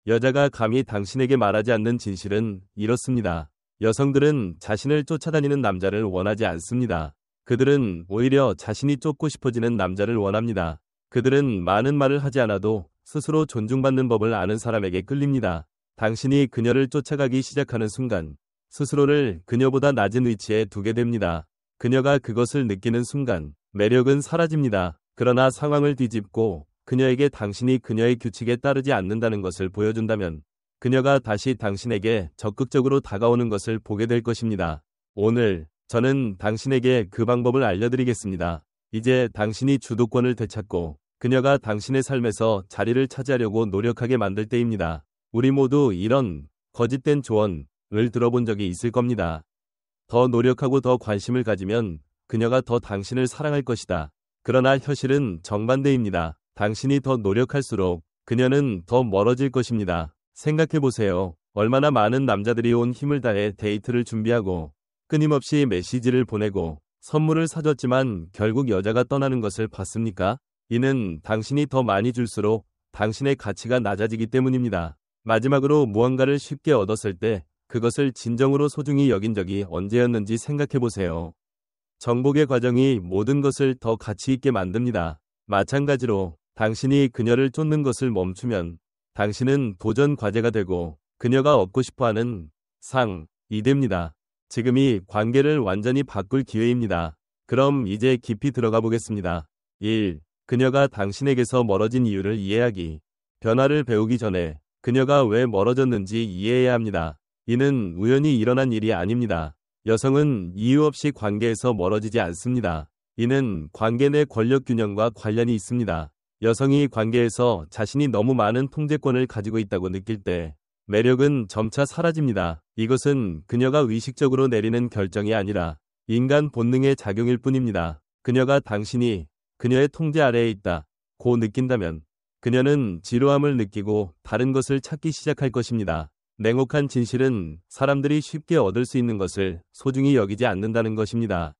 여자가 감히 당신에게 말하지 않는 진실은 이렇습니다. 여성들은 자신을 쫓아다니는 남자를 원하지 않습니다. 그들은 오히려 자신이 쫓고 싶어지는 남자를 원합니다. 그들은 많은 말을 하지 않아도 스스로 존중받는 법을 아는 사람에게 끌립니다. 당신이 그녀를 쫓아가기 시작하는 순간 스스로를 그녀보다 낮은 위치에 두게 됩니다. 그녀가 그것을 느끼는 순간 매력은 사라집니다. 그러나 상황을 뒤집고 그녀에게 당신이 그녀의 규칙에 따르지 않는다는 것을 보여준다면 그녀가 다시 당신에게 적극적으로 다가오는 것을 보게 될 것입니다. 오늘 저는 당신에게 그 방법을 알려드리겠습니다. 이제 당신이 주도권을 되찾고 그녀가 당신의 삶에서 자리를 차지하려고 노력하게 만들 때입니다. 우리 모두 이런 거짓된 조언을 들어본 적이 있을 겁니다. 더 노력하고 더 관심을 가지면 그녀가 더 당신을 사랑할 것이다. 그러나 현실은 정반대입니다. 당신이 더 노력할수록 그녀는 더 멀어질 것입니다. 생각해보세요. 얼마나 많은 남자들이 온 힘을 다해 데이트를 준비하고 끊임없이 메시지를 보내고 선물을 사줬지만 결국 여자가 떠나는 것을 봤습니까? 이는 당신이 더 많이 줄수록 당신의 가치가 낮아지기 때문입니다. 마지막으로 무언가를 쉽게 얻었을 때 그것을 진정으로 소중히 여긴 적이 언제였는지 생각해보세요. 정복의 과정이 모든 것을 더 가치 있게 만듭니다. 마찬가지로 당신이 그녀를 쫓는 것을 멈추면 당신은 도전 과제가 되고 그녀가 얻고 싶어하는 상이 됩니다. 지금이 관계를 완전히 바꿀 기회입니다. 그럼 이제 깊이 들어가 보겠습니다. 1. 그녀가 당신에게서 멀어진 이유를 이해하기. 변화를 배우기 전에 그녀가 왜 멀어졌는지 이해해야 합니다. 이는 우연히 일어난 일이 아닙니다. 여성은 이유 없이 관계에서 멀어지지 않습니다. 이는 관계 내 권력 균형과 관련이 있습니다. 여성이 관계에서 자신이 너무 많은 통제권을 가지고 있다고 느낄 때 매력은 점차 사라집니다. 이것은 그녀가 의식적으로 내리는 결정이 아니라 인간 본능의 작용일 뿐입니다. 그녀가 당신이 그녀의 통제 아래에 있다고 느낀다면 그녀는 지루함을 느끼고 다른 것을 찾기 시작할 것입니다. 냉혹한 진실은 사람들이 쉽게 얻을 수 있는 것을 소중히 여기지 않는다는 것입니다.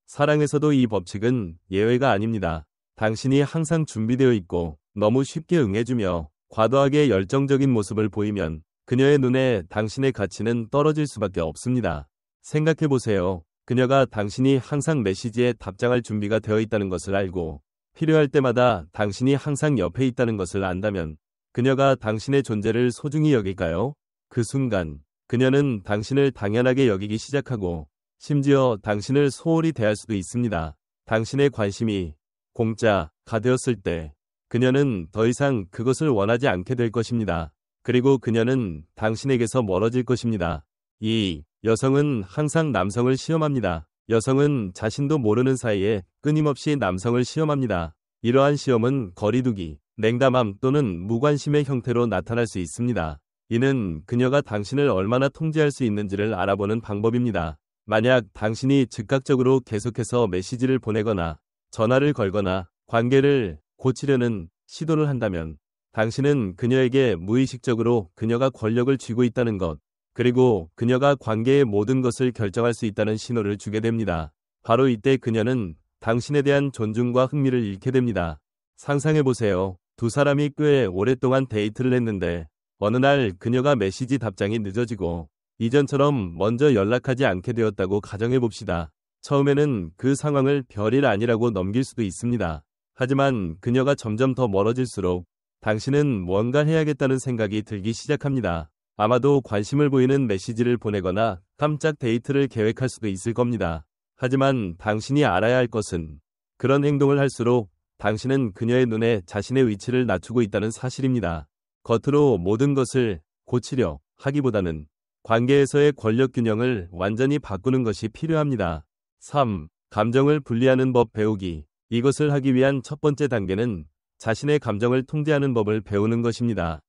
사랑에서도 이 법칙은 예외가 아닙니다. 당신이 항상 준비되어 있고 너무 쉽게 응해주며 과도하게 열정적인 모습을 보이면 그녀의 눈에 당신의 가치는 떨어질 수밖에 없습니다. 생각해보세요. 그녀가 당신이 항상 메시지에 답장할 준비가 되어 있다는 것을 알고 필요할 때마다 당신이 항상 옆에 있다는 것을 안다면 그녀가 당신의 존재를 소중히 여길까요? 그 순간 그녀는 당신을 당연하게 여기기 시작하고 심지어 당신을 소홀히 대할 수도 있습니다. 당신의 관심이 공짜가 되었을 때 그녀는 더 이상 그것을 원하지 않게 될 것입니다. 그리고 그녀는 당신에게서 멀어질 것입니다. 2. 여성은 항상 남성을 시험합니다. 여성은 자신도 모르는 사이에 끊임없이 남성을 시험합니다. 이러한 시험은 거리두기, 냉담함 또는 무관심의 형태로 나타날 수 있습니다. 이는 그녀가 당신을 얼마나 통제할 수 있는지를 알아보는 방법입니다. 만약 당신이 즉각적으로 계속해서 메시지를 보내거나 전화를 걸거나 관계를 고치려는 시도를 한다면 당신은 그녀에게 무의식적으로 그녀가 권력을 쥐고 있다는 것, 그리고 그녀가 관계의 모든 것을 결정할 수 있다는 신호를 주게 됩니다. 바로 이때 그녀는 당신에 대한 존중과 흥미를 잃게 됩니다. 상상해보세요. 두 사람이 꽤 오랫동안 데이트를 했는데 어느 날 그녀가 메시지 답장이 늦어지고 이전처럼 먼저 연락하지 않게 되었다고 가정해봅시다. 처음에는 그 상황을 별일 아니라고 넘길 수도 있습니다. 하지만 그녀가 점점 더 멀어질수록 당신은 뭔가 해야겠다는 생각이 들기 시작합니다. 아마도 관심을 보이는 메시지를 보내거나 깜짝 데이트를 계획할 수도 있을 겁니다. 하지만 당신이 알아야 할 것은 그런 행동을 할수록 당신은 그녀의 눈에 자신의 위치를 낮추고 있다는 사실입니다. 겉으로 모든 것을 고치려 하기보다는 관계에서의 권력 균형을 완전히 바꾸는 것이 필요합니다. 3. 감정을 분리하는 법 배우기. 이것을 하기 위한 첫 번째 단계는 자신의 감정을 통제하는 법을 배우는 것입니다.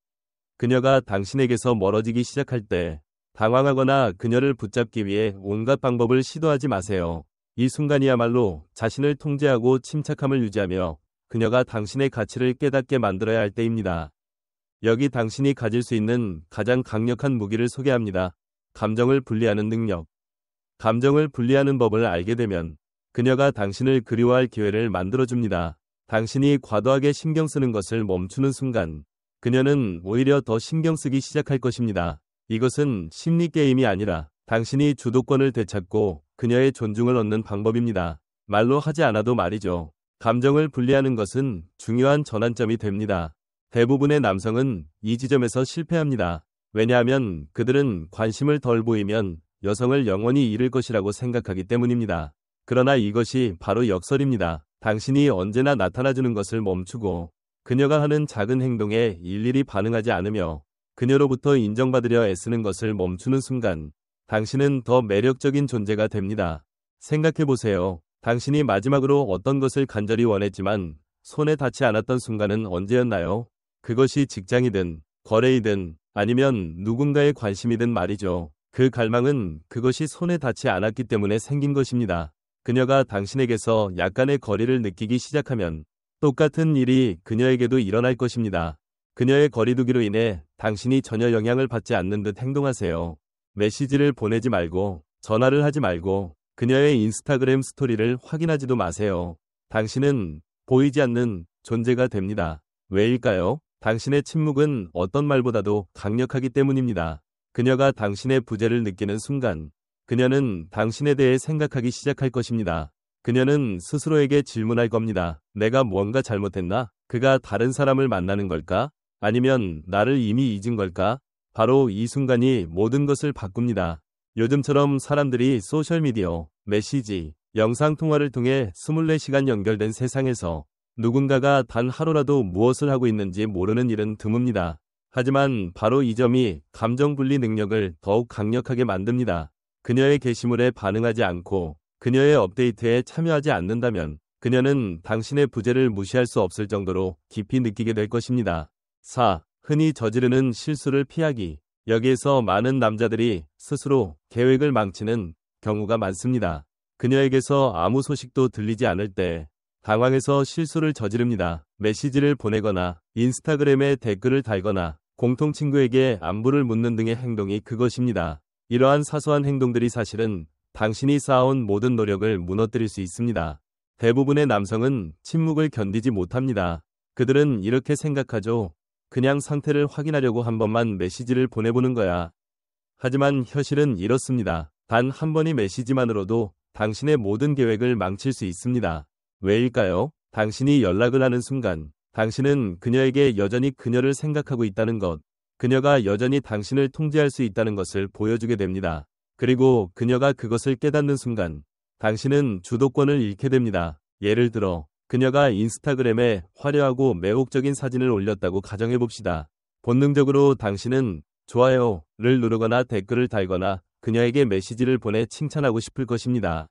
그녀가 당신에게서 멀어지기 시작할 때 당황하거나 그녀를 붙잡기 위해 온갖 방법을 시도하지 마세요. 이 순간이야말로 자신을 통제하고 침착함을 유지하며 그녀가 당신의 가치를 깨닫게 만들어야 할 때입니다. 여기 당신이 가질 수 있는 가장 강력한 무기를 소개합니다. 감정을 분리하는 능력. 감정을 분리하는 법을 알게 되면 그녀가 당신을 그리워할 기회를 만들어줍니다. 당신이 과도하게 신경 쓰는 것을 멈추는 순간 그녀는 오히려 더 신경 쓰기 시작할 것입니다. 이것은 심리 게임이 아니라 당신이 주도권을 되찾고 그녀의 존중을 얻는 방법입니다. 말로 하지 않아도 말이죠. 감정을 분리하는 것은 중요한 전환점이 됩니다. 대부분의 남성은 이 지점에서 실패합니다. 왜냐하면 그들은 관심을 덜 보이면 여성을 영원히 잃을 것이라고 생각하기 때문입니다. 그러나 이것이 바로 역설입니다. 당신이 언제나 나타나주는 것을 멈추고 그녀가 하는 작은 행동에 일일이 반응하지 않으며 그녀로부터 인정받으려 애쓰는 것을 멈추는 순간 당신은 더 매력적인 존재가 됩니다. 생각해보세요. 당신이 마지막으로 어떤 것을 간절히 원했지만 손에 닿지 않았던 순간은 언제였나요? 그것이 직장이든 거래이든 아니면 누군가의 관심이든 말이죠. 그 갈망은 그것이 손에 닿지 않았기 때문에 생긴 것입니다. 그녀가 당신에게서 약간의 거리를 느끼기 시작하면 똑같은 일이 그녀에게도 일어날 것입니다. 그녀의 거리두기로 인해 당신이 전혀 영향을 받지 않는 듯 행동하세요. 메시지를 보내지 말고 전화를 하지 말고 그녀의 인스타그램 스토리를 확인하지도 마세요. 당신은 보이지 않는 존재가 됩니다. 왜일까요? 당신의 침묵은 어떤 말보다도 강력하기 때문입니다. 그녀가 당신의 부재를 느끼는 순간 그녀는 당신에 대해 생각하기 시작할 것입니다. 그녀는 스스로에게 질문할 겁니다. 내가 뭔가 잘못했나? 그가 다른 사람을 만나는 걸까? 아니면 나를 이미 잊은 걸까? 바로 이 순간이 모든 것을 바꿉니다. 요즘처럼 사람들이 소셜미디어, 메시지, 영상통화를 통해 24시간 연결된 세상에서 누군가가 단 하루라도 무엇을 하고 있는지 모르는 일은 드뭅니다. 하지만 바로 이 점이 감정분리 능력을 더욱 강력하게 만듭니다. 그녀의 게시물에 반응하지 않고 그녀의 업데이트에 참여하지 않는다면 그녀는 당신의 부재를 무시할 수 없을 정도로 깊이 느끼게 될 것입니다. 4. 흔히 저지르는 실수를 피하기. 여기에서 많은 남자들이 스스로 계획을 망치는 경우가 많습니다. 그녀에게서 아무 소식도 들리지 않을 때 당황해서 실수를 저지릅니다. 메시지를 보내거나 인스타그램에 댓글을 달거나 공통 친구에게 안부를 묻는 등의 행동이 그것입니다. 이러한 사소한 행동들이 사실은 당신이 쌓아온 모든 노력을 무너뜨릴 수 있습니다. 대부분의 남성은 침묵을 견디지 못합니다. 그들은 이렇게 생각하죠. 그냥 상태를 확인하려고 한 번만 메시지를 보내보는 거야. 하지만 현실은 이렇습니다. 단 한 번의 메시지만으로도 당신의 모든 계획을 망칠 수 있습니다. 왜일까요? 당신이 연락을 하는 순간 당신은 그녀에게 여전히 그녀를 생각하고 있다는 것, 그녀가 여전히 당신을 통제할 수 있다는 것을 보여주게 됩니다. 그리고 그녀가 그것을 깨닫는 순간 당신은 주도권을 잃게 됩니다. 예를 들어 그녀가 인스타그램에 화려하고 매혹적인 사진을 올렸다고 가정해봅시다. 본능적으로 당신은 좋아요를 누르거나 댓글을 달거나 그녀에게 메시지를 보내 칭찬하고 싶을 것입니다.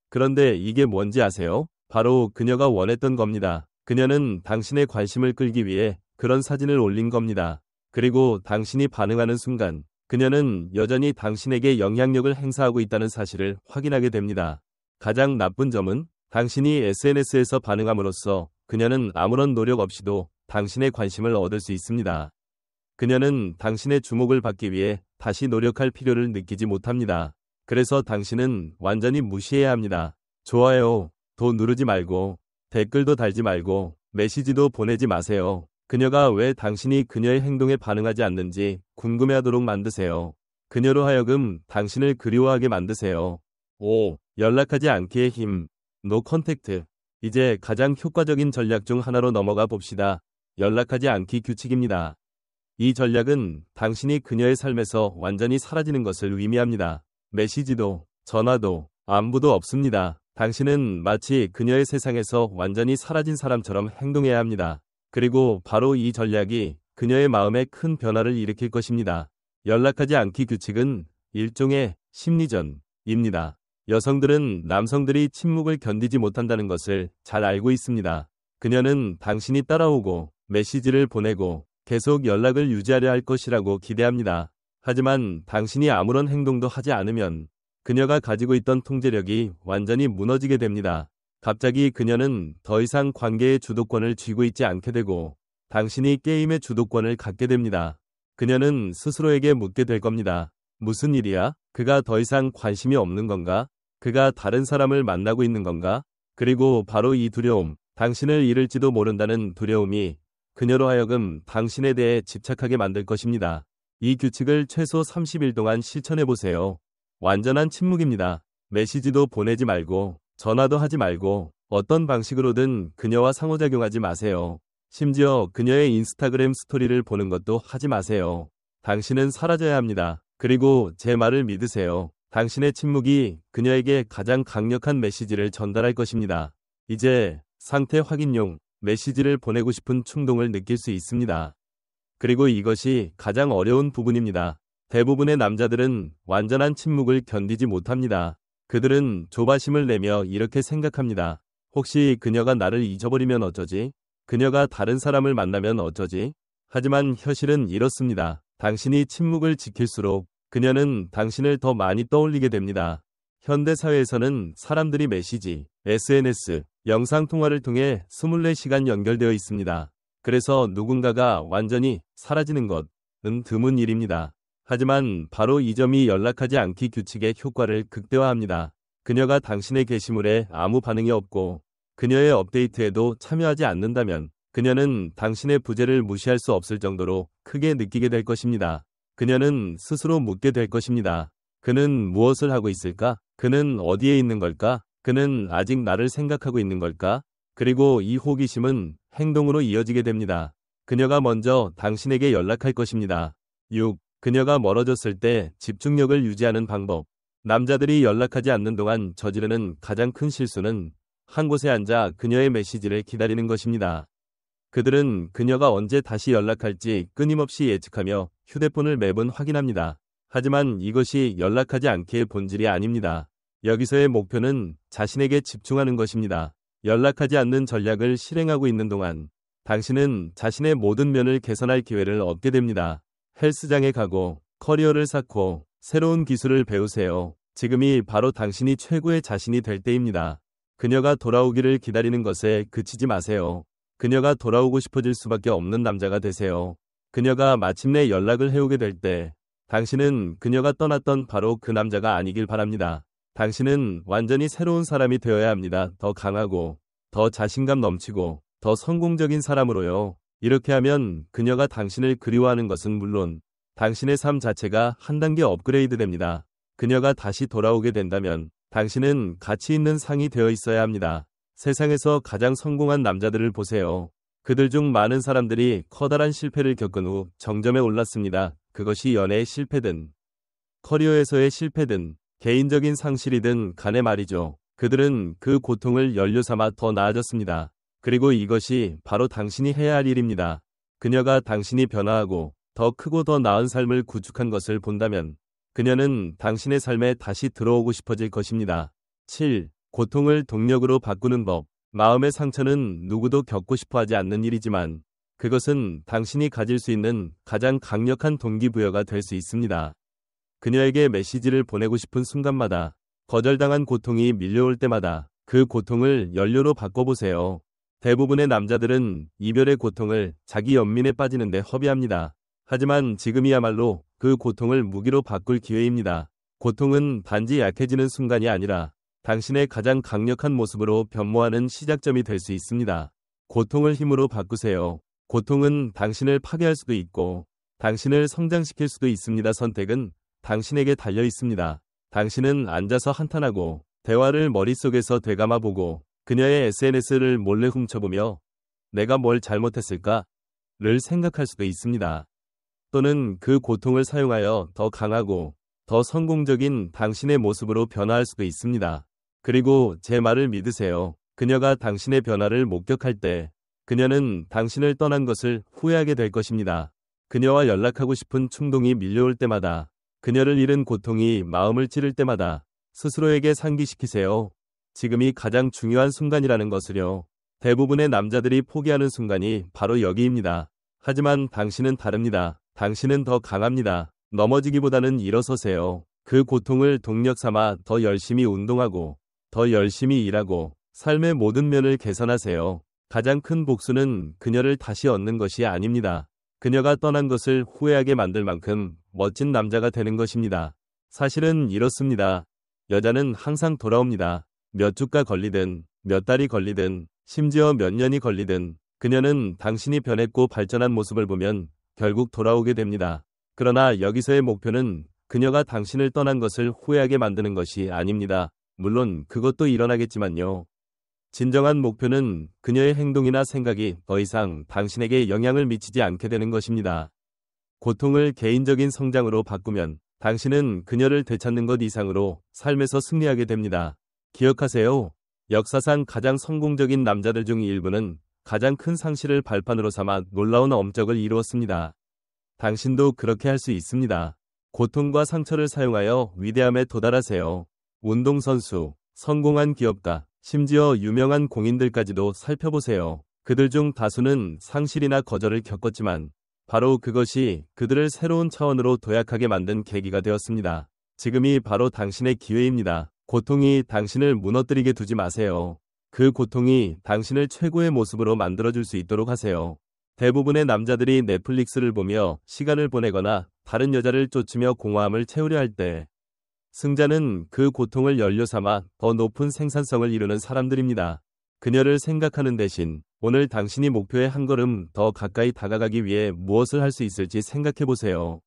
그런데 이게 뭔지 아세요? 바로 그녀가 원했던 겁니다. 그녀는 당신의 관심을 끌기 위해 그런 사진을 올린 겁니다. 그리고 당신이 반응하는 순간 그녀는 여전히 당신에게 영향력을 행사하고 있다는 사실을 확인하게 됩니다. 가장 나쁜 점은 당신이 SNS에서 반응함으로써 그녀는 아무런 노력 없이도 당신의 관심을 얻을 수 있습니다. 그녀는 당신의 주목을 받기 위해 다시 노력할 필요를 느끼지 못합니다. 그래서 당신은 완전히 무시해야 합니다. 좋아요도 누르지 말고 댓글도 달지 말고 메시지도 보내지 마세요. 그녀가 왜 당신이 그녀의 행동에 반응하지 않는지 궁금해하도록 만드세요. 그녀로 하여금 당신을 그리워하게 만드세요. 5. 연락하지 않기의 힘. 노 컨택트. 이제 가장 효과적인 전략 중 하나로 넘어가 봅시다. 연락하지 않기 규칙입니다. 이 전략은 당신이 그녀의 삶에서 완전히 사라지는 것을 의미합니다. 메시지도, 전화도, 안부도 없습니다. 당신은 마치 그녀의 세상에서 완전히 사라진 사람처럼 행동해야 합니다. 그리고 바로 이 전략이 그녀의 마음에 큰 변화를 일으킬 것입니다. 연락하지 않기 규칙은 일종의 심리전입니다. 여성들은 남성들이 침묵을 견디지 못한다는 것을 잘 알고 있습니다. 그녀는 당신이 따라오고 메시지를 보내고 계속 연락을 유지하려 할 것이라고 기대합니다. 하지만 당신이 아무런 행동도 하지 않으면 그녀가 가지고 있던 통제력이 완전히 무너지게 됩니다. 갑자기 그녀는 더 이상 관계의 주도권을 쥐고 있지 않게 되고 당신이 게임의 주도권을 갖게 됩니다. 그녀는 스스로에게 묻게 될 겁니다. 무슨 일이야? 그가 더 이상 관심이 없는 건가? 그가 다른 사람을 만나고 있는 건가? 그리고 바로 이 두려움, 당신을 잃을지도 모른다는 두려움이 그녀로 하여금 당신에 대해 집착하게 만들 것입니다. 이 규칙을 최소 30일 동안 실천해 보세요. 완전한 침묵입니다. 메시지도 보내지 말고, 전화도 하지 말고, 어떤 방식으로든 그녀와 상호작용하지 마세요. 심지어 그녀의 인스타그램 스토리를 보는 것도 하지 마세요. 당신은 사라져야 합니다. 그리고 제 말을 믿으세요. 당신의 침묵이 그녀에게 가장 강력한 메시지를 전달할 것입니다. 이제 상태 확인용 메시지를 보내고 싶은 충동을 느낄 수 있습니다. 그리고 이것이 가장 어려운 부분입니다. 대부분의 남자들은 완전한 침묵을 견디지 못합니다. 그들은 조바심을 내며 이렇게 생각합니다. 혹시 그녀가 나를 잊어버리면 어쩌지? 그녀가 다른 사람을 만나면 어쩌지? 하지만 현실은 이렇습니다. 당신이 침묵을 지킬수록 그녀는 당신을 더 많이 떠올리게 됩니다. 현대 사회에서는 사람들이 메시지, SNS, 영상통화를 통해 24시간 연결되어 있습니다. 그래서 누군가가 완전히 사라지는 것은 드문 일입니다. 하지만 바로 이 점이 연락하지 않기 규칙의 효과를 극대화합니다. 그녀가 당신의 게시물에 아무 반응이 없고 그녀의 업데이트에도 참여하지 않는다면 그녀는 당신의 부재를 무시할 수 없을 정도로 크게 느끼게 될 것입니다. 그녀는 스스로 묻게 될 것입니다. 그는 무엇을 하고 있을까? 그는 어디에 있는 걸까? 그는 아직 나를 생각하고 있는 걸까? 그리고 이 호기심은 행동으로 이어지게 됩니다. 그녀가 먼저 당신에게 연락할 것입니다. 6. 그녀가 멀어졌을 때 집중력을 유지하는 방법. 남자들이 연락하지 않는 동안 저지르는 가장 큰 실수는 한 곳에 앉아 그녀의 메시지를 기다리는 것입니다. 그들은 그녀가 언제 다시 연락할지 끊임없이 예측하며 휴대폰을 매번 확인합니다. 하지만 이것이 연락하지 않기의 본질이 아닙니다. 여기서의 목표는 자신에게 집중하는 것입니다. 연락하지 않는 전략을 실행하고 있는 동안 당신은 자신의 모든 면을 개선할 기회를 얻게 됩니다. 헬스장에 가고 커리어를 쌓고 새로운 기술을 배우세요. 지금이 바로 당신이 최고의 자신이 될 때입니다. 그녀가 돌아오기를 기다리는 것에 그치지 마세요. 그녀가 돌아오고 싶어질 수밖에 없는 남자가 되세요. 그녀가 마침내 연락을 해오게 될 때 당신은 그녀가 떠났던 바로 그 남자가 아니길 바랍니다. 당신은 완전히 새로운 사람이 되어야 합니다. 더 강하고, 더 자신감 넘치고, 더 성공적인 사람으로요. 이렇게 하면 그녀가 당신을 그리워하는 것은 물론 당신의 삶 자체가 한 단계 업그레이드 됩니다. 그녀가 다시 돌아오게 된다면 당신은 가치 있는 상이 되어 있어야 합니다. 세상에서 가장 성공한 남자들을 보세요. 그들 중 많은 사람들이 커다란 실패를 겪은 후 정점에 올랐습니다. 그것이 연애의 실패든, 커리어에서의 실패든, 개인적인 상실이든 간에 말이죠. 그들은 그 고통을 연료 삼아 더 나아졌습니다. 그리고 이것이 바로 당신이 해야 할 일입니다. 그녀가 당신이 변화하고 더 크고 더 나은 삶을 구축한 것을 본다면 그녀는 당신의 삶에 다시 들어오고 싶어질 것입니다. 7. 고통을 동력으로 바꾸는 법. 마음의 상처는 누구도 겪고 싶어 하지 않는 일이지만 그것은 당신이 가질 수 있는 가장 강력한 동기부여가 될 수 있습니다. 그녀에게 메시지를 보내고 싶은 순간마다, 거절당한 고통이 밀려올 때마다 그 고통을 연료로 바꿔보세요. 대부분의 남자들은 이별의 고통을 자기 연민에 빠지는데 허비합니다. 하지만 지금이야말로 그 고통을 무기로 바꿀 기회입니다. 고통은 단지 약해지는 순간이 아니라 당신의 가장 강력한 모습으로 변모하는 시작점이 될 수 있습니다. 고통을 힘으로 바꾸세요. 고통은 당신을 파괴할 수도 있고 당신을 성장시킬 수도 있습니다. 선택은 당신에게 달려 있습니다. 당신은 앉아서 한탄하고 대화를 머릿속에서 되감아보고 그녀의 SNS를 몰래 훔쳐보며 내가 뭘 잘못했을까? 를 생각할 수도 있습니다. 또는 그 고통을 사용하여 더 강하고 더 성공적인 당신의 모습으로 변화할 수도 있습니다. 그리고 제 말을 믿으세요. 그녀가 당신의 변화를 목격할 때 그녀는 당신을 떠난 것을 후회하게 될 것입니다. 그녀와 연락하고 싶은 충동이 밀려올 때마다, 그녀를 잃은 고통이 마음을 찌를 때마다 스스로에게 상기시키세요. 지금이 가장 중요한 순간이라는 것을요. 대부분의 남자들이 포기하는 순간이 바로 여기입니다. 하지만 당신은 다릅니다. 당신은 더 강합니다. 넘어지기보다는 일어서세요. 그 고통을 동력 삼아 더 열심히 운동하고 더 열심히 일하고 삶의 모든 면을 개선하세요. 가장 큰 복수는 그녀를 다시 얻는 것이 아닙니다. 그녀가 떠난 것을 후회하게 만들 만큼 멋진 남자가 되는 것입니다. 사실은 이렇습니다. 여자는 항상 돌아옵니다. 몇 주가 걸리든 몇 달이 걸리든 심지어 몇 년이 걸리든 그녀는 당신이 변했고 발전한 모습을 보면 결국 돌아오게 됩니다. 그러나 여기서의 목표는 그녀가 당신을 떠난 것을 후회하게 만드는 것이 아닙니다. 물론 그것도 일어나겠지만요. 진정한 목표는 그녀의 행동이나 생각이 더 이상 당신에게 영향을 미치지 않게 되는 것입니다. 고통을 개인적인 성장으로 바꾸면 당신은 그녀를 되찾는 것 이상으로 삶에서 승리하게 됩니다. 기억하세요. 역사상 가장 성공적인 남자들 중 일부는 가장 큰 상실을 발판으로 삼아 놀라운 업적을 이루었습니다. 당신도 그렇게 할 수 있습니다. 고통과 상처를 사용하여 위대함에 도달하세요. 운동선수, 성공한 기업가, 심지어 유명한 공인들까지도 살펴보세요. 그들 중 다수는 상실이나 거절을 겪었지만 바로 그것이 그들을 새로운 차원으로 도약하게 만든 계기가 되었습니다. 지금이 바로 당신의 기회입니다. 고통이 당신을 무너뜨리게 두지 마세요. 그 고통이 당신을 최고의 모습으로 만들어줄 수 있도록 하세요. 대부분의 남자들이 넷플릭스를 보며 시간을 보내거나 다른 여자를 쫓으며 공허함을 채우려 할 때 승자는 그 고통을 연료 삼아 더 높은 생산성을 이루는 사람들입니다. 그녀를 생각하는 대신 오늘 당신이 목표에 한 걸음 더 가까이 다가가기 위해 무엇을 할 수 있을지 생각해 보세요.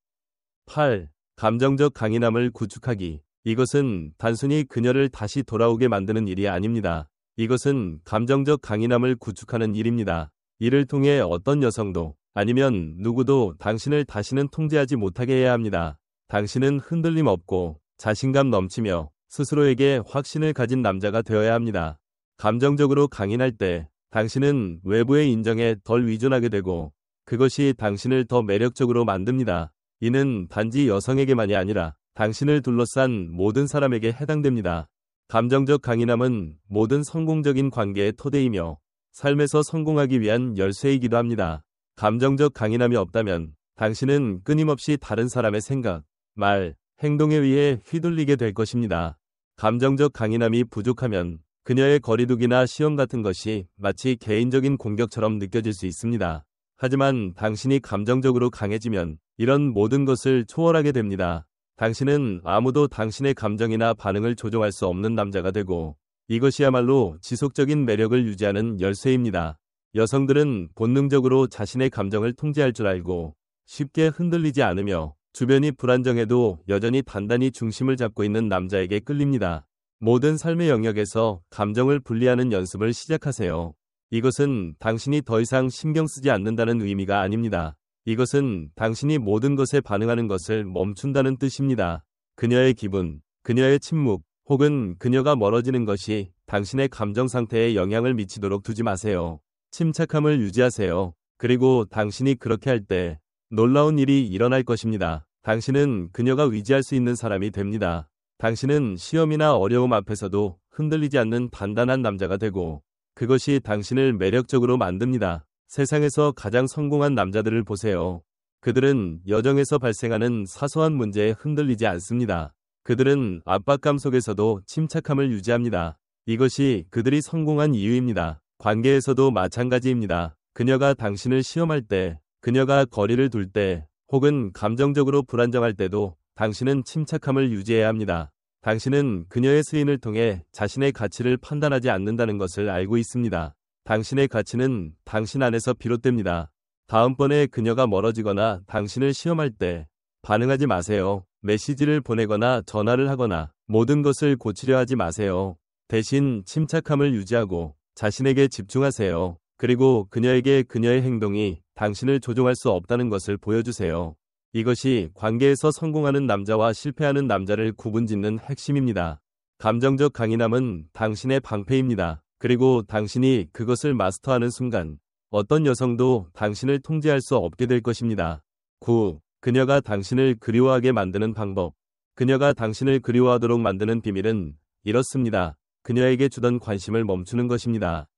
8. 감정적 강인함을 구축하기. 이것은 단순히 그녀를 다시 돌아오게 만드는 일이 아닙니다. 이것은 감정적 강인함을 구축하는 일입니다. 이를 통해 어떤 여성도 아니면 누구도 당신을 다시는 통제하지 못하게 해야 합니다. 당신은 흔들림 없고 자신감 넘치며 스스로에게 확신을 가진 남자가 되어야 합니다. 감정적으로 강인할 때 당신은 외부의 인정에 덜 의존하게 되고 그것이 당신을 더 매력적으로 만듭니다. 이는 단지 여성에게만이 아니라 당신을 둘러싼 모든 사람에게 해당됩니다. 감정적 강인함은 모든 성공적인 관계의 토대이며 삶에서 성공하기 위한 열쇠이기도 합니다. 감정적 강인함이 없다면 당신은 끊임없이 다른 사람의 생각, 말, 행동에 의해 휘둘리게 될 것입니다. 감정적 강인함이 부족하면 그녀의 거리두기나 시험 같은 것이 마치 개인적인 공격처럼 느껴질 수 있습니다. 하지만 당신이 감정적으로 강해지면 이런 모든 것을 초월하게 됩니다. 당신은 아무도 당신의 감정이나 반응을 조종할 수 없는 남자가 되고 이것이야말로 지속적인 매력을 유지하는 열쇠입니다. 여성들은 본능적으로 자신의 감정을 통제할 줄 알고 쉽게 흔들리지 않으며 주변이 불안정해도 여전히 단단히 중심을 잡고 있는 남자에게 끌립니다. 모든 삶의 영역에서 감정을 분리하는 연습을 시작하세요. 이것은 당신이 더 이상 신경 쓰지 않는다는 의미가 아닙니다. 이것은 당신이 모든 것에 반응하는 것을 멈춘다는 뜻입니다. 그녀의 기분, 그녀의 침묵, 혹은 그녀가 멀어지는 것이 당신의 감정 상태에 영향을 미치도록 두지 마세요. 침착함을 유지하세요. 그리고 당신이 그렇게 할 때 놀라운 일이 일어날 것입니다. 당신은 그녀가 의지할 수 있는 사람이 됩니다. 당신은 시험이나 어려움 앞에서도 흔들리지 않는 단단한 남자가 되고 그것이 당신을 매력적으로 만듭니다. 세상에서 가장 성공한 남자들을 보세요. 그들은 여정에서 발생하는 사소한 문제에 흔들리지 않습니다. 그들은 압박감 속에서도 침착함을 유지합니다. 이것이 그들이 성공한 이유입니다. 관계에서도 마찬가지입니다. 그녀가 당신을 시험할 때, 그녀가 거리를 둘 때, 혹은 감정적으로 불안정할 때도 당신은 침착함을 유지해야 합니다. 당신은 그녀의 스인을 통해 자신의 가치를 판단하지 않는다는 것을 알고 있습니다. 당신의 가치는 당신 안에서 비롯됩니다. 다음번에 그녀가 멀어지거나 당신을 시험할 때 반응하지 마세요. 메시지를 보내거나 전화를 하거나 모든 것을 고치려 하지 마세요. 대신 침착함을 유지하고 자신에게 집중하세요. 그리고 그녀에게 그녀의 행동이 당신을 조종할 수 없다는 것을 보여주세요. 이것이 관계에서 성공하는 남자와 실패하는 남자를 구분짓는 핵심입니다. 감정적 강인함은 당신의 방패입니다. 그리고 당신이 그것을 마스터하는 순간 어떤 여성도 당신을 통제할 수 없게 될 것입니다. 9. 그녀가 당신을 그리워하게 만드는 방법. 그녀가 당신을 그리워하도록 만드는 비밀은 이렇습니다. 그녀에게 주던 관심을 멈추는 것입니다.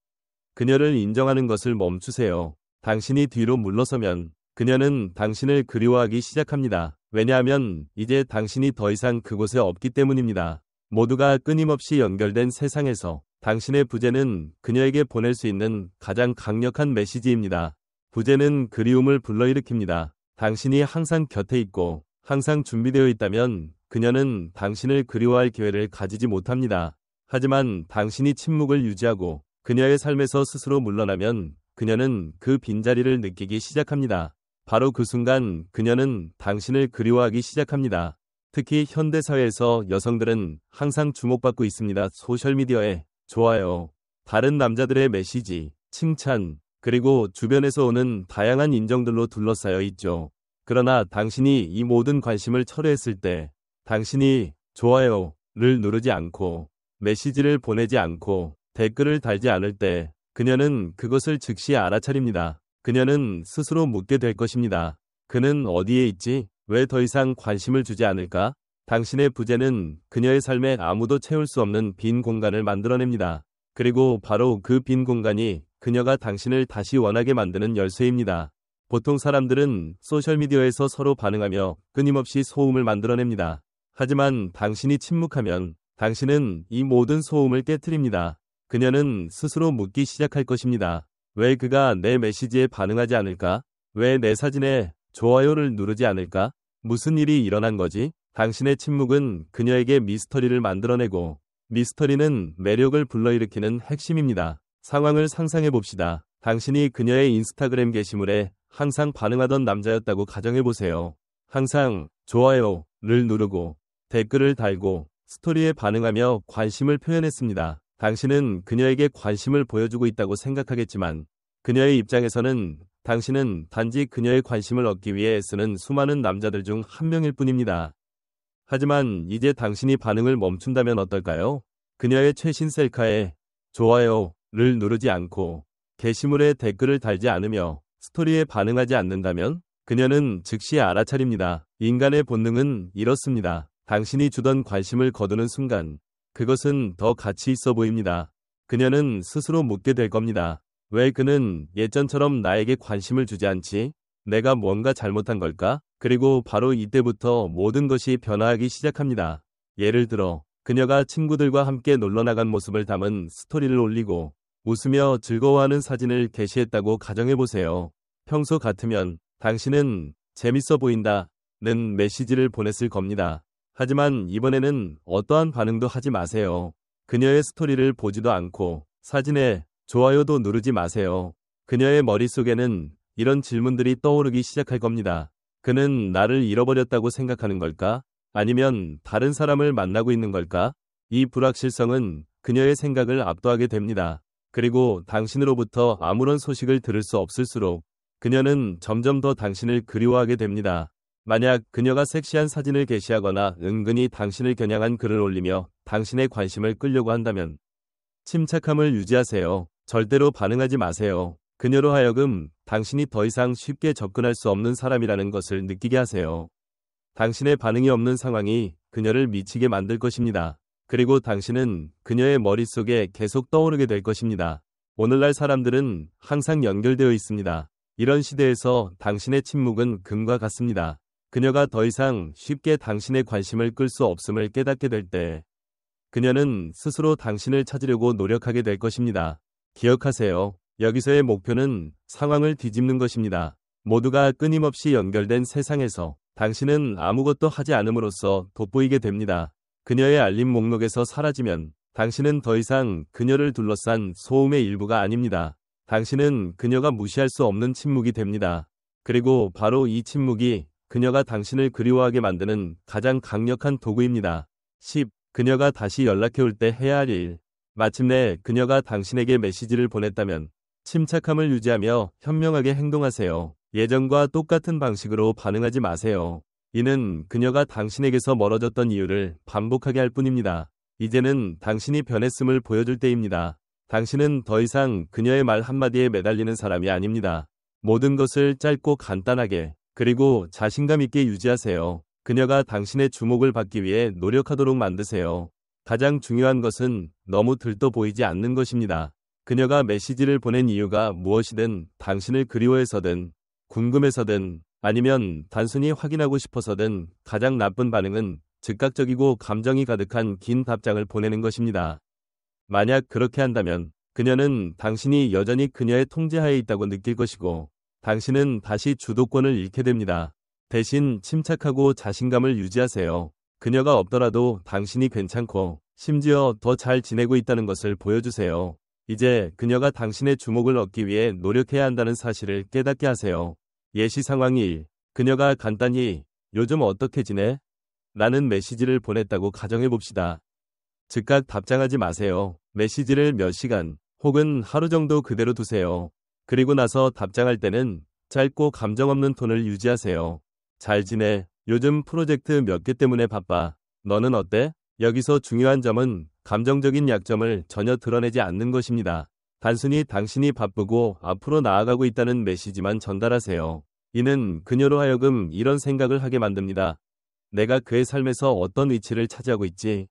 그녀를 인정하는 것을 멈추세요. 당신이 뒤로 물러서면 그녀는 당신을 그리워하기 시작합니다. 왜냐하면 이제 당신이 더 이상 그곳에 없기 때문입니다. 모두가 끊임없이 연결된 세상에서 당신의 부재는 그녀에게 보낼 수 있는 가장 강력한 메시지입니다. 부재는 그리움을 불러일으킵니다. 당신이 항상 곁에 있고 항상 준비되어 있다면 그녀는 당신을 그리워할 기회를 가지지 못합니다. 하지만 당신이 침묵을 유지하고 그녀의 삶에서 스스로 물러나면 그녀는 그 빈자리를 느끼기 시작합니다. 바로 그 순간 그녀는 당신을 그리워하기 시작합니다. 특히 현대사회에서 여성들은 항상 주목받고 있습니다. 소셜미디어에 좋아요, 다른 남자들의 메시지, 칭찬, 그리고 주변에서 오는 다양한 인정들로 둘러싸여 있죠. 그러나 당신이 이 모든 관심을 철회했을 때, 당신이 좋아요를 누르지 않고, 메시지를 보내지 않고, 댓글을 달지 않을 때, 그녀는 그것을 즉시 알아차립니다. 그녀는 스스로 묻게 될 것입니다. 그는 어디에 있지? 왜 더 이상 관심을 주지 않을까? 당신의 부재는 그녀의 삶에 아무도 채울 수 없는 빈 공간을 만들어냅니다. 그리고 바로 그 빈 공간이 그녀가 당신을 다시 원하게 만드는 열쇠입니다. 보통 사람들은 소셜미디어에서 서로 반응하며 끊임없이 소음을 만들어냅니다. 하지만 당신이 침묵하면 당신은 이 모든 소음을 깨트립니다. 그녀는 스스로 묻기 시작할 것입니다. 왜 그가 내 메시지에 반응하지 않을까? 왜 내 사진에 좋아요를 누르지 않을까? 무슨 일이 일어난 거지? 당신의 침묵은 그녀에게 미스터리를 만들어내고, 미스터리는 매력을 불러일으키는 핵심입니다. 상황을 상상해 봅시다. 당신이 그녀의 인스타그램 게시물에 항상 반응하던 남자였다고 가정해 보세요. 항상 좋아요를 누르고 댓글을 달고 스토리에 반응하며 관심을 표현했습니다. 당신은 그녀에게 관심을 보여주고 있다고 생각하겠지만 그녀의 입장에서는 당신은 단지 그녀의 관심을 얻기 위해 애쓰는 수많은 남자들 중 한 명일 뿐입니다. 하지만 이제 당신이 반응을 멈춘다면 어떨까요? 그녀의 최신 셀카에 좋아요를 누르지 않고 게시물에 댓글을 달지 않으며 스토리에 반응하지 않는다면 그녀는 즉시 알아차립니다. 인간의 본능은 이렇습니다. 당신이 주던 관심을 거두는 순간 그것은 더 가치 있어 보입니다. 그녀는 스스로 묻게 될 겁니다. 왜 그는 예전처럼 나에게 관심을 주지 않지? 내가 뭔가 잘못한 걸까? 그리고 바로 이때부터 모든 것이 변화하기 시작합니다. 예를 들어 그녀가 친구들과 함께 놀러 나간 모습을 담은 스토리를 올리고 웃으며 즐거워하는 사진을 게시했다고 가정해보세요. 평소 같으면 당신은 재밌어 보인다는 메시지를 보냈을 겁니다. 하지만 이번에는 어떠한 반응도 하지 마세요. 그녀의 스토리를 보지도 않고 사진에 좋아요도 누르지 마세요. 그녀의 머릿속에는 이런 질문들이 떠오르기 시작할 겁니다. 그는 나를 잃어버렸다고 생각하는 걸까? 아니면 다른 사람을 만나고 있는 걸까? 이 불확실성은 그녀의 생각을 압도하게 됩니다. 그리고 당신으로부터 아무런 소식을 들을 수 없을수록 그녀는 점점 더 당신을 그리워하게 됩니다. 만약 그녀가 섹시한 사진을 게시하거나 은근히 당신을 겨냥한 글을 올리며 당신의 관심을 끌려고 한다면 침착함을 유지하세요. 절대로 반응하지 마세요. 그녀로 하여금 당신이 더 이상 쉽게 접근할 수 없는 사람이라는 것을 느끼게 하세요. 당신의 반응이 없는 상황이 그녀를 미치게 만들 것입니다. 그리고 당신은 그녀의 머릿속에 계속 떠오르게 될 것입니다. 오늘날 사람들은 항상 연결되어 있습니다. 이런 시대에서 당신의 침묵은 금과 같습니다. 그녀가 더 이상 쉽게 당신의 관심을 끌 수 없음을 깨닫게 될 때, 그녀는 스스로 당신을 찾으려고 노력하게 될 것입니다. 기억하세요. 여기서의 목표는 상황을 뒤집는 것입니다. 모두가 끊임없이 연결된 세상에서 당신은 아무것도 하지 않음으로써 돋보이게 됩니다. 그녀의 알림 목록에서 사라지면 당신은 더 이상 그녀를 둘러싼 소음의 일부가 아닙니다. 당신은 그녀가 무시할 수 없는 침묵이 됩니다. 그리고 바로 이 침묵이 그녀가 당신을 그리워하게 만드는 가장 강력한 도구입니다. 10. 그녀가 다시 연락해 올 때 해야 할 일. 마침내 그녀가 당신에게 메시지를 보냈다면 침착함을 유지하며 현명하게 행동하세요. 예전과 똑같은 방식으로 반응하지 마세요. 이는 그녀가 당신에게서 멀어졌던 이유를 반복하게 할 뿐입니다. 이제는 당신이 변했음을 보여줄 때입니다. 당신은 더 이상 그녀의 말 한마디에 매달리는 사람이 아닙니다. 모든 것을 짧고 간단하게 그리고 자신감 있게 유지하세요. 그녀가 당신의 주목을 받기 위해 노력하도록 만드세요. 가장 중요한 것은 너무 들떠 보이지 않는 것입니다. 그녀가 메시지를 보낸 이유가 무엇이든 당신을 그리워해서든 궁금해서든 아니면 단순히 확인하고 싶어서든 가장 나쁜 반응은 즉각적이고 감정이 가득한 긴 답장을 보내는 것입니다. 만약 그렇게 한다면 그녀는 당신이 여전히 그녀의 통제하에 있다고 느낄 것이고 당신은 다시 주도권을 잃게 됩니다. 대신 침착하고 자신감을 유지하세요. 그녀가 없더라도 당신이 괜찮고 심지어 더 잘 지내고 있다는 것을 보여주세요. 이제 그녀가 당신의 주목을 얻기 위해 노력해야 한다는 사실을 깨닫게 하세요. 예시 상황 1. 그녀가 간단히 요즘 어떻게 지내? 라는 메시지를 보냈다고 가정해 봅시다. 즉각 답장하지 마세요. 메시지를 몇 시간 혹은 하루 정도 그대로 두세요. 그리고 나서 답장할 때는 짧고 감정 없는 톤을 유지하세요. 잘 지내? 요즘 프로젝트 몇 개 때문에 바빠. 너는 어때? 여기서 중요한 점은 감정적인 약점을 전혀 드러내지 않는 것입니다. 단순히 당신이 바쁘고 앞으로 나아가고 있다는 메시지만 전달하세요. 이는 그녀로 하여금 이런 생각을 하게 만듭니다. 내가 그의 삶에서 어떤 위치를 차지하고 있지?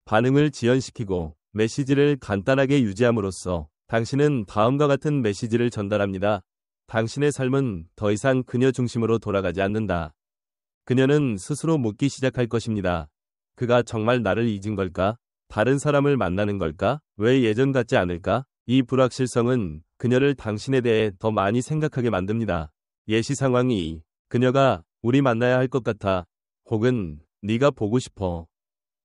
반응을 지연시키고 메시지를 간단하게 유지함으로써 당신은 다음과 같은 메시지를 전달합니다. 당신의 삶은 더 이상 그녀 중심으로 돌아가지 않는다. 그녀는 스스로 묻기 시작할 것입니다. 그가 정말 나를 잊은 걸까? 다른 사람을 만나는 걸까? 왜 예전 같지 않을까? 이 불확실성은 그녀를 당신에 대해 더 많이 생각하게 만듭니다. 예시 상황이 그녀가 우리 만나야 할 것 같아. 혹은 네가 보고 싶어.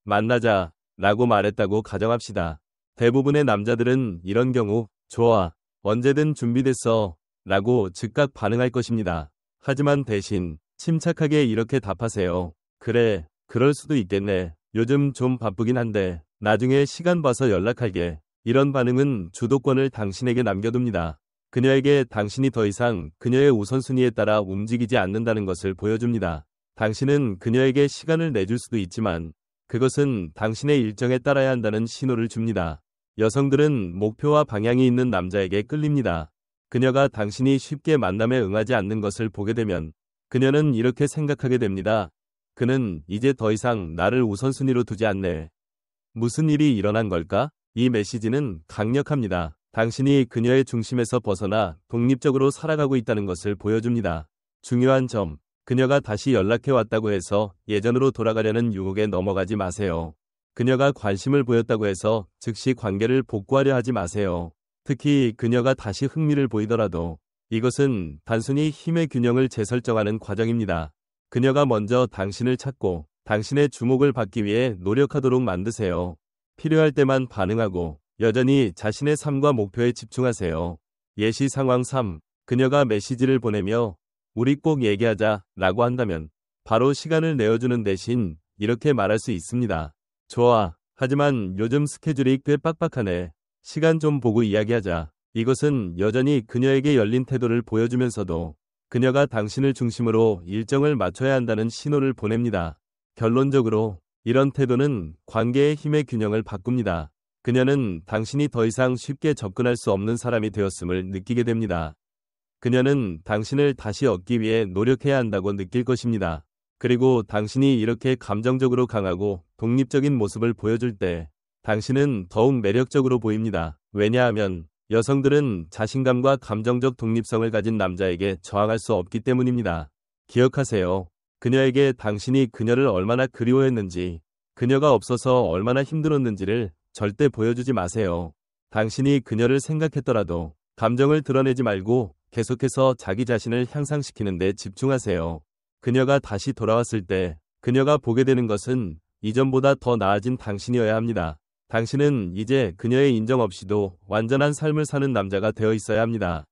만나자 라고 말했다고 가정합시다. 대부분의 남자들은 이런 경우 좋아. 언제든 준비됐어. 라고 즉각 반응할 것입니다. 하지만 대신 침착하게 이렇게 답하세요. 그래, 그럴 수도 있겠네. 요즘 좀 바쁘긴 한데 나중에 시간 봐서 연락할게. 이런 반응은 주도권을 당신에게 남겨둡니다. 그녀에게 당신이 더 이상 그녀의 우선순위에 따라 움직이지 않는다는 것을 보여줍니다. 당신은 그녀에게 시간을 내줄 수도 있지만 그것은 당신의 일정에 따라야 한다는 신호를 줍니다. 여성들은 목표와 방향이 있는 남자에게 끌립니다. 그녀가 당신이 쉽게 만남에 응하지 않는 것을 보게 되면 그녀는 이렇게 생각하게 됩니다. 그는 이제 더 이상 나를 우선순위로 두지 않네. 무슨 일이 일어난 걸까? 이 메시지는 강력합니다. 당신이 그녀의 중심에서 벗어나 독립적으로 살아가고 있다는 것을 보여줍니다. 중요한 점, 그녀가 다시 연락해 왔다고 해서 예전으로 돌아가려는 유혹에 넘어가지 마세요. 그녀가 관심을 보였다고 해서 즉시 관계를 복구하려 하지 마세요. 특히 그녀가 다시 흥미를 보이더라도 이것은 단순히 힘의 균형을 재설정하는 과정입니다. 그녀가 먼저 당신을 찾고 당신의 주목을 받기 위해 노력하도록 만드세요. 필요할 때만 반응하고 여전히 자신의 삶과 목표에 집중하세요. 예시 상황 3. 그녀가 메시지를 보내며 우리 꼭 얘기하자 라고 한다면 바로 시간을 내어주는 대신 이렇게 말할 수 있습니다. 좋아. 하지만 요즘 스케줄이 꽤 빡빡하네. 시간 좀 보고 이야기하자. 이것은 여전히 그녀에게 열린 태도를 보여주면서도 그녀가 당신을 중심으로 일정을 맞춰야 한다는 신호를 보냅니다. 결론적으로 이런 태도는 관계의 힘의 균형을 바꿉니다. 그녀는 당신이 더 이상 쉽게 접근할 수 없는 사람이 되었음을 느끼게 됩니다. 그녀는 당신을 다시 얻기 위해 노력해야 한다고 느낄 것입니다. 그리고 당신이 이렇게 감정적으로 강하고 독립적인 모습을 보여줄 때 당신은 더욱 매력적으로 보입니다. 왜냐하면 여성들은 자신감과 감정적 독립성을 가진 남자에게 저항할 수 없기 때문입니다. 기억하세요. 그녀에게 당신이 그녀를 얼마나 그리워했는지, 그녀가 없어서 얼마나 힘들었는지를 절대 보여주지 마세요. 당신이 그녀를 생각했더라도 감정을 드러내지 말고 계속해서 자기 자신을 향상시키는 데 집중하세요. 그녀가 다시 돌아왔을 때 그녀가 보게 되는 것은 이전보다 더 나아진 당신이어야 합니다. 당신은 이제 그녀의 인정 없이도 완전한 삶을 사는 남자가 되어 있어야 합니다.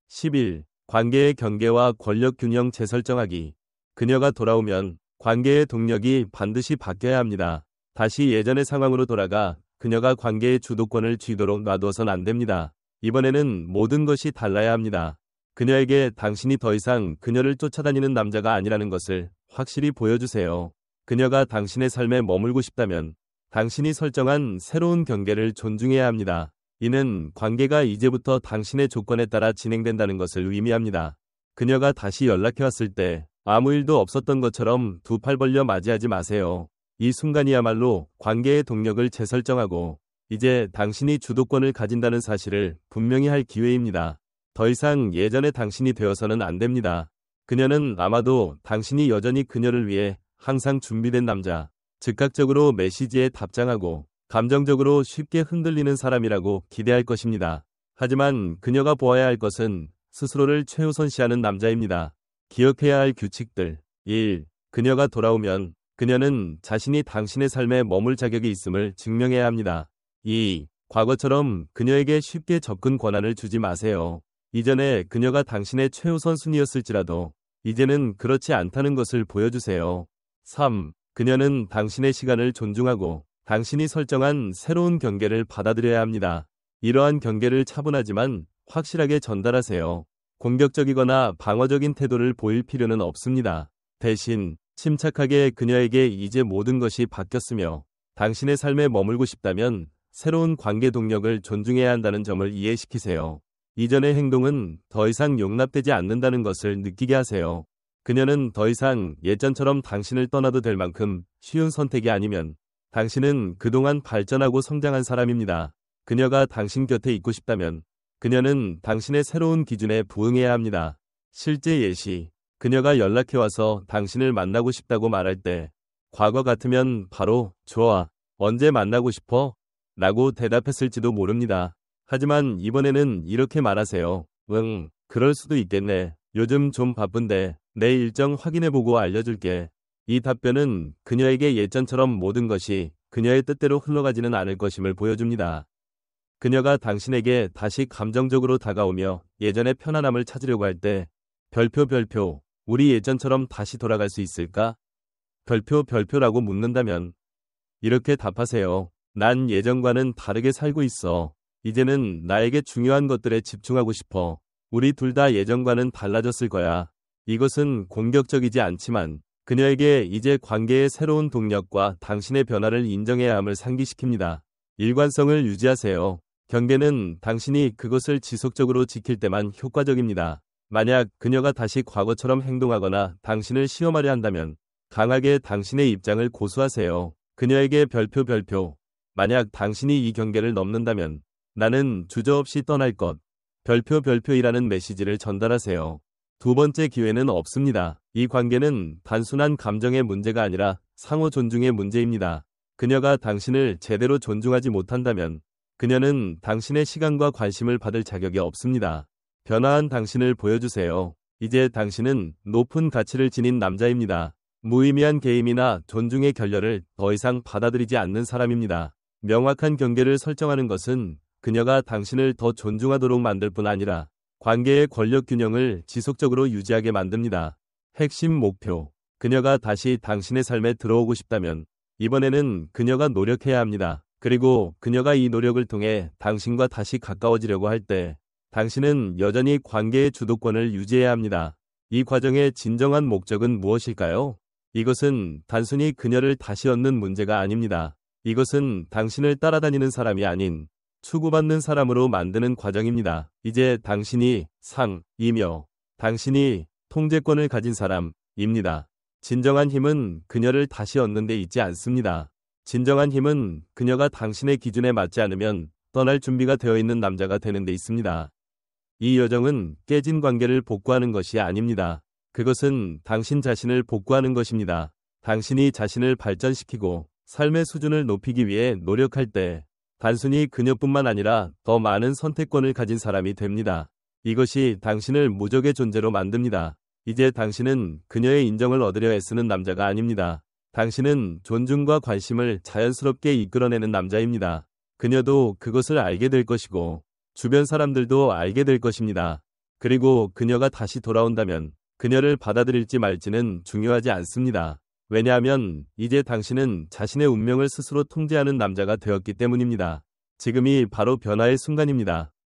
11. 관계의 경계와 권력 균형 재설정하기. 그녀가 돌아오면 관계의 동력이 반드시 바뀌어야 합니다. 다시 예전의 상황으로 돌아가 그녀가 관계의 주도권을 쥐도록 놔두어선 안 됩니다. 이번에는 모든 것이 달라야 합니다. 그녀에게 당신이 더 이상 그녀를 쫓아다니는 남자가 아니라는 것을 확실히 보여주세요. 그녀가 당신의 삶에 머물고 싶다면 당신이 설정한 새로운 경계를 존중해야 합니다. 이는 관계가 이제부터 당신의 조건에 따라 진행된다는 것을 의미합니다. 그녀가 다시 연락해왔을 때 아무 일도 없었던 것처럼 두 팔 벌려 맞이하지 마세요. 이 순간이야말로 관계의 동력을 재설정하고 이제 당신이 주도권을 가진다는 사실을 분명히 할 기회입니다. 더 이상 예전의 당신이 되어서는 안 됩니다. 그녀는 아마도 당신이 여전히 그녀를 위해 항상 준비된 남자, 즉각적으로 메시지에 답장하고 감정적으로 쉽게 흔들리는 사람이라고 기대할 것입니다. 하지만 그녀가 보아야 할 것은 스스로를 최우선시하는 남자입니다. 기억해야 할 규칙들. 1. 그녀가 돌아오면 그녀는 자신이 당신의 삶에 머물 자격이 있음을 증명해야 합니다. 2. 과거처럼 그녀에게 쉽게 접근 권한을 주지 마세요. 이전에 그녀가 당신의 최우선 순위였을지라도 이제는 그렇지 않다는 것을 보여주세요. 3. 그녀는 당신의 시간을 존중하고 당신이 설정한 새로운 경계를 받아들여야 합니다. 이러한 경계를 차분하지만 확실하게 전달하세요. 공격적이거나 방어적인 태도를 보일 필요는 없습니다. 대신 침착하게 그녀에게 이제 모든 것이 바뀌었으며 당신의 삶에 머물고 싶다면 새로운 관계 동력을 존중해야 한다는 점을 이해시키세요. 이전의 행동은 더 이상 용납되지 않는다는 것을 느끼게 하세요. 그녀는 더 이상 예전처럼 당신을 떠나도 될 만큼 쉬운 선택이 아니면 당신은 그동안 발전하고 성장한 사람입니다. 그녀가 당신 곁에 있고 싶다면 그녀는 당신의 새로운 기준에 부응해야 합니다. 실제 예시, 그녀가 연락해와서 당신을 만나고 싶다고 말할 때 과거 같으면 바로 좋아, 언제 만나고 싶어? 라고 대답했을지도 모릅니다. 하지만 이번에는 이렇게 말하세요. 응, 그럴 수도 있겠네. 요즘 좀 바쁜데 내 일정 확인해보고 알려줄게. 이 답변은 그녀에게 예전처럼 모든 것이 그녀의 뜻대로 흘러가지는 않을 것임을 보여줍니다. 그녀가 당신에게 다시 감정적으로 다가오며 예전의 편안함을 찾으려고 할 때 별표, 우리 예전처럼 다시 돌아갈 수 있을까? 별표라고 묻는다면 이렇게 답하세요. 난 예전과는 다르게 살고 있어. 이제는 나에게 중요한 것들에 집중하고 싶어. 우리 둘 다 예전과는 달라졌을 거야. 이것은 공격적이지 않지만 그녀에게 이제 관계의 새로운 동력과 당신의 변화를 인정해야 함을 상기시킵니다. 일관성을 유지하세요. 경계는 당신이 그것을 지속적으로 지킬 때만 효과적입니다. 만약 그녀가 다시 과거처럼 행동하거나 당신을 시험하려 한다면 강하게 당신의 입장을 고수하세요. 그녀에게 별표. 만약 당신이 이 경계를 넘는다면 나는 주저없이 떠날 것. 별표이라는 메시지를 전달하세요. 두 번째 기회는 없습니다. 이 관계는 단순한 감정의 문제가 아니라 상호 존중의 문제입니다. 그녀가 당신을 제대로 존중하지 못한다면 그녀는 당신의 시간과 관심을 받을 자격이 없습니다. 변화한 당신을 보여주세요. 이제 당신은 높은 가치를 지닌 남자입니다. 무의미한 게임이나 존중의 결렬을 더 이상 받아들이지 않는 사람입니다. 명확한 경계를 설정하는 것은 그녀가 당신을 더 존중하도록 만들 뿐 아니라 관계의 권력 균형을 지속적으로 유지하게 만듭니다. 핵심 목표. 그녀가 다시 당신의 삶에 들어오고 싶다면 이번에는 그녀가 노력해야 합니다. 그리고 그녀가 이 노력을 통해 당신과 다시 가까워지려고 할 때 당신은 여전히 관계의 주도권을 유지해야 합니다. 이 과정의 진정한 목적은 무엇일까요? 이것은 단순히 그녀를 다시 얻는 문제가 아닙니다. 이것은 당신을 따라다니는 사람이 아닌 추구받는 사람으로 만드는 과정입니다. 이제 당신이 상이며 당신이 통제권을 가진 사람입니다. 진정한 힘은 그녀를 다시 얻는 데 있지 않습니다. 진정한 힘은 그녀가 당신의 기준에 맞지 않으면 떠날 준비가 되어 있는 남자가 되는 데 있습니다. 이 여정은 깨진 관계를 복구하는 것이 아닙니다. 그것은 당신 자신을 복구하는 것입니다. 당신이 자신을 발전시키고 삶의 수준을 높이기 위해 노력할 때 단순히 그녀뿐만 아니라 더 많은 선택권을 가진 사람이 됩니다. 이것이 당신을 무적의 존재로 만듭니다. 이제 당신은 그녀의 인정을 얻으려 애쓰는 남자가 아닙니다. 당신은 존중과 관심을 자연스럽게 이끌어내는 남자입니다. 그녀도 그것을 알게 될 것이고 주변 사람들도 알게 될 것입니다. 그리고 그녀가 다시 돌아온다면 그녀를 받아들일지 말지는 중요하지 않습니다. 왜냐하면 이제 당신은 자신의 운명을 스스로 통제하는 남자가 되었기 때문입니다. 지금이 바로 변화의 순간입니다.